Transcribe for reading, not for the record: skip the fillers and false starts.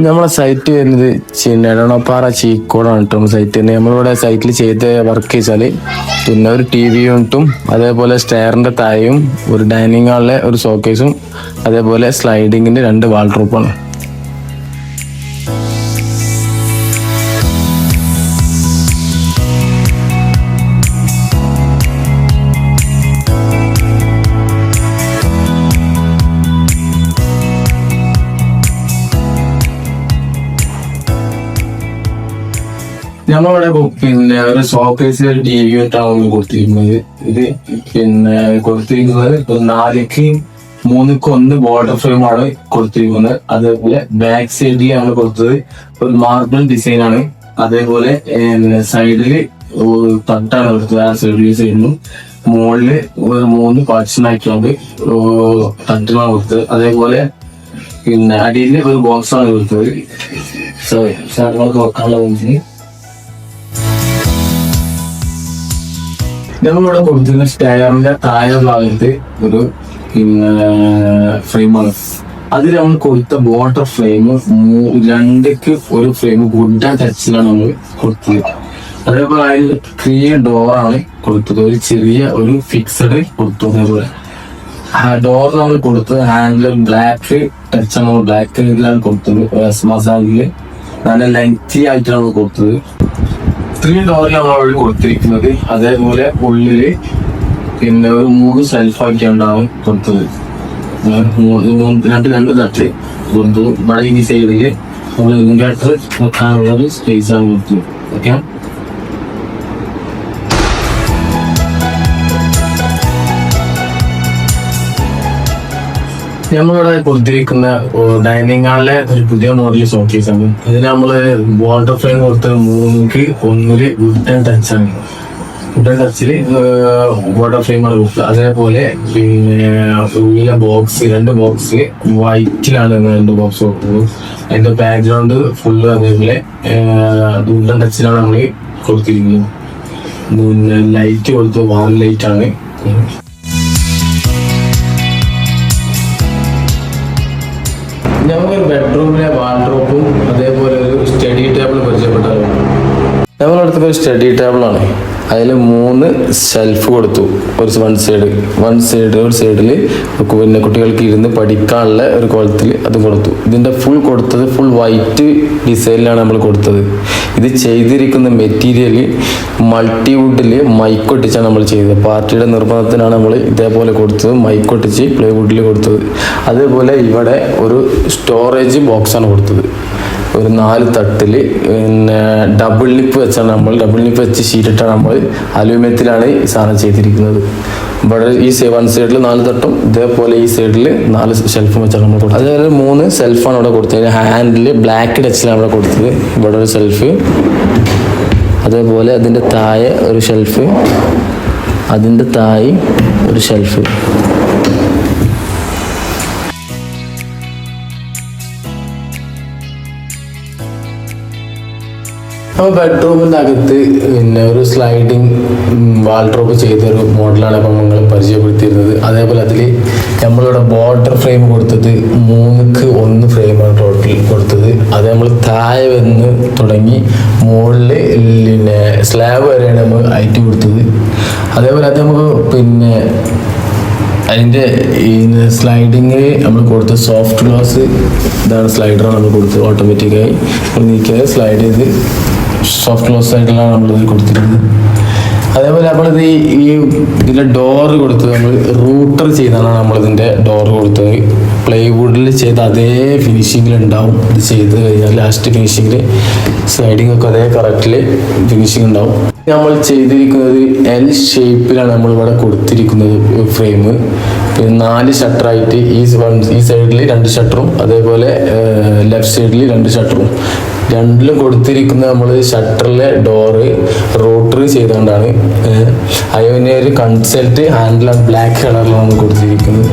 നമ്മളെ സൈറ്റ് വരുന്നത് എടവണ്ണപ്പാറ ചീക്കോടാണ് കേട്ടോ. സൈറ്റ് തന്നെ നമ്മളിവിടെ സൈറ്റിൽ ചെയ്ത വർക്ക് വെച്ചാൽ പിന്നെ ഒരു TV യൂണിറ്റും അതേപോലെ സ്റ്റെയറിന്റെ താഴെയും ഒരു ഡൈനിങ് ഹാളിലെ ഒരു ഷോക്കേസും അതേപോലെ സ്ലൈഡിങ്ങിന്റെ 2 വാൾഡ്രോപ്പാണ്. നമ്മളിവിടെ പിന്നെ ഒരു ഷോക്കേസിൽ ഒരു TV യൂണിറ്റാണ് കൊടുത്തിരിക്കുന്നത്. ഇത് പിന്നെ കൊടുത്തിരിക്കുന്നത് 4ക്ക് 3ക്ക് 1 ബോർഡർ ഫ്രെയിമാണ് കൊടുത്തിരിക്കുന്നത്. അതേപോലെ ബാക്ക് സൈഡിൽ നമ്മൾ കൊടുത്തത് ഒരു മാർബിൾ ഡിസൈൻ ആണ്. അതേപോലെ സൈഡില് തട്ടാണ് കൊടുത്തത്. ആ സൈഡിലും മുകളില് ഒരു 3 പാർട്ടീഷൻ ആക്കിക്കൊണ്ട് തട്ടിലാണ് കൊടുത്തത്. അതേപോലെ പിന്നെ അടിയിൽ ഒരു ബോക്സ് ആണ് കൊടുത്തത്. സോറി സാധനങ്ങൾക്ക് വെക്കാനുള്ള നമ്മളിവിടെ കൊടുത്തിരുന്ന സ്റ്റെയറിന്റെ താഴെ ഭാഗത്ത് ഒരു പിന്നെ ഫ്രെയിമാണ്. അതിൽ നമ്മൾ കൊടുത്ത ബോർഡർ ഫ്രെയിം 2ക്ക് 1 ഫ്രെയിം വുഡൻ ടച്ചിലാണ് നമ്മൾ കൊടുത്തത്. അതേപോലെ അതിൽ 3 ഡോറാണ് കൊടുത്തത്. ഒരു ചെറിയ ഒരു ഫിക്സഡ് കൊടുത്തു. അതേപോലെ ആ ഡോർ നമ്മൾ കൊടുത്തത് ഹാൻഡിൽ ബ്ലാക്ക് ടച്ചാണ്. നമ്മൾ ബ്ലാക്ക് കളറിലാണ് കൊടുത്തത്. മസാജില് നല്ല ലെങ്തി ആയിട്ടാണ് കൊടുത്തത്. 3 ഡോറിൽ നമ്മളവിടെ കൊടുത്തിരിക്കുന്നത്. അതേപോലെ ഉള്ളില് പിന്നെ ഒരു 3 സെൽഫാക്കിയാണ് കൊടുത്തത്. 2 തട്ട് കൊടുത്തു. ഇവിടെ ഈ സൈഡില് നമ്മൾ ഇൻവെർട്ടർ വെക്കാനുള്ള ഒരു സ്പേസ് ആണ് കൊടുത്തത്. ഓക്കെ, നമ്മളിവിടെ കൊടുത്തിരിക്കുന്ന ഡൈനിങ് ഹാളിലെ ഒരു പുതിയ മോഡൽ ഷോക്കേസ് ആണ്. ഇതിന് നമ്മള് ബോർഡർ ഫ്രെയിം കൊടുത്ത് 3ക്ക് 1 വുഡൻ ടച്ചാണ്. വുഡൻ ടച്ചില് ബോർഡർ ഫ്രെയിമാണ് കൊടുത്തത്. അതേപോലെ പിന്നെ ഉള്ളിലെ ബോക്സ് 2 ബോക്സ് വൈറ്റിലാണ് 2 ബോക്സ് കൊടുത്തത്. അതിന്റെ ബാക്ക്ഗ്രൗണ്ട് ഫുള്ള് അതേപോലെ വുഡൻ ടച്ചിലാണ് നമ്മൾ കൊടുത്തിരിക്കുന്നത്. പിന്നെ ലൈറ്റ് കൊടുത്തത് വാൾ ലൈറ്റ് ആണ്. ഞങ്ങളൊരു ബെഡ്റൂമിലെ വാർഡ്രോബും അതേപോലെ ഒരു സ്റ്റഡി ടേബിൾ പരിചയപ്പെട്ടാലും ഞങ്ങളടുത്തൊക്കെ ഒരു സ്റ്റഡി ടേബിളാണ്. അതിൽ 3 ഷെൽഫ് കൊടുത്തു. ഒരു ഒരു സൈഡില് പിന്നെ കുട്ടികൾക്ക് ഇരുന്ന് പഠിക്കാനുള്ള ഒരു കോലത്തിൽ അത് കൊടുത്തു. ഇതിന്റെ ഫുൾ കൊടുത്തത് ഫുൾ വൈറ്റ് ഡിസൈനിലാണ് നമ്മൾ കൊടുത്തത്. ഇത് ചെയ്തിരിക്കുന്ന മെറ്റീരിയൽ മൾട്ടിവുഡില് മൈക്കൊട്ടിച്ചാണ് നമ്മൾ ചെയ്തത്. പാർട്ടിയുടെ നിർബന്ധത്തിനാണ് നമ്മൾ ഇതേപോലെ കൊടുത്തത്. മൈക്കൊട്ടിച്ച് പ്ലൈവുഡിൽ കൊടുത്തത്. അതേപോലെ ഇവിടെ ഒരു സ്റ്റോറേജ് ബോക്സാണ് കൊടുത്തത്. ഒരു 4 തട്ടില് പിന്നെ ഡബിൾ ലിപ്പ് വെച്ച് ഷീറ്റിട്ടാണ് നമ്മൾ അലൂമിനിയത്തിലാണ് ഈ സാധനം ചെയ്തിരിക്കുന്നത്. ഇവിടെ ഈ 1 സൈഡിൽ 4 തട്ടും ഇതേപോലെ ഈ സൈഡിൽ 4 ഷെൽഫും വെച്ചാണ് നമ്മൾ കൊടുത്തത്. അതേപോലെ 3 സെൽഫാണ് ഇവിടെ കൊടുത്തത്. ഹാൻഡില് ബ്ലാക്ക് ടച്ചിലാണ് ഇവിടെ കൊടുത്തത്. ഇവിടെ ഒരു ഷെൽഫ്, അതേപോലെ അതിൻ്റെ താഴെ ഒരു ഷെൽഫ്, അതിൻ്റെ താഴെ ഒരു ഷെൽഫ്. അപ്പോൾ ബെഡ്റൂമിൻ്റെ അകത്ത് പിന്നെ ഒരു സ്ലൈഡിങ് വാൾഡ്രോബ് ചെയ്തൊരു മോഡലാണ് അപ്പോൾ നമ്മൾ പരിചയപ്പെടുത്തിയിരുന്നത്. അതേപോലെ അതിൽ നമ്മളിവിടെ ബോർഡർ ഫ്രെയിം കൊടുത്തത് 3ക്ക് 1 ഫ്രെയിമാണ് ടോട്ടൽ കൊടുത്തത്. അത് നമ്മൾ താഴെ വന്ന് തുടങ്ങി മുകളിൽ പിന്നെ സ്ലാബ് വരെയാണ് നമ്മൾ ഹൈറ്റ് കൊടുത്തത്. അതേപോലെ അത് നമുക്ക് പിന്നെ അതിൻ്റെ ഈ സ്ലൈഡിങ് നമ്മൾ കൊടുത്ത സോഫ്റ്റ് ഗ്ലാസ് ഇതാണ് സ്ലൈഡറാണ് നമ്മൾ കൊടുത്തത്. ഓട്ടോമാറ്റിക്കായി നമ്മൾ നീക്കിയത് സ്ലൈഡ് ചെയ്ത് സോഫ്റ്റ് ഗ്ലാസ് ആയിട്ടുള്ളതാണ് നമ്മളിത് കൊടുത്തിരുന്നത്. അതേപോലെ നമ്മളിത് ഈ ഇതിൻ്റെ ഡോറ് കൊടുത്തത് നമ്മൾ റൂട്ടർ ചെയ്താണ് നമ്മളിതിൻ്റെ ഡോറ് കൊടുത്തത്. പ്ലൈവുഡിൽ ചെയ്ത് അതേ ഫിനിഷിങ്ങിൽ ഉണ്ടാവും. ഇത് ചെയ്ത് കഴിഞ്ഞാൽ ലാസ്റ്റ് ഫിനിഷിങ്ങിൽ സ്ലൈഡിങ് ഒക്കെ അതേ കറക്റ്റിൽ ഫിനിഷിങ് ഉണ്ടാവും. നമ്മൾ ചെയ്തിരിക്കുന്നത് L ഷേപ്പിലാണ് നമ്മളിവിടെ കൊടുത്തിരിക്കുന്നത് ഫ്രെയിം. പിന്നെ 4 ഷട്ടറായിട്ട് ഈ സൈഡിൽ 2 ഷട്ടറും അതേപോലെ ലെഫ്റ്റ് സൈഡിൽ 2 ഷട്ടറും രണ്ടിലും കൊടുത്തിരിക്കുന്നത് നമ്മൾ ഷട്ടറിലെ ഡോറ് റൂട്ടർ ചെയ്തുകൊണ്ടാണ്. അതിന് ഒരു കൺസെൽറ്റ് ഹാൻഡിലാണ് ബ്ലാക്ക് കളറിലാണ് നമ്മൾ കൊടുത്തിരിക്കുന്നത്.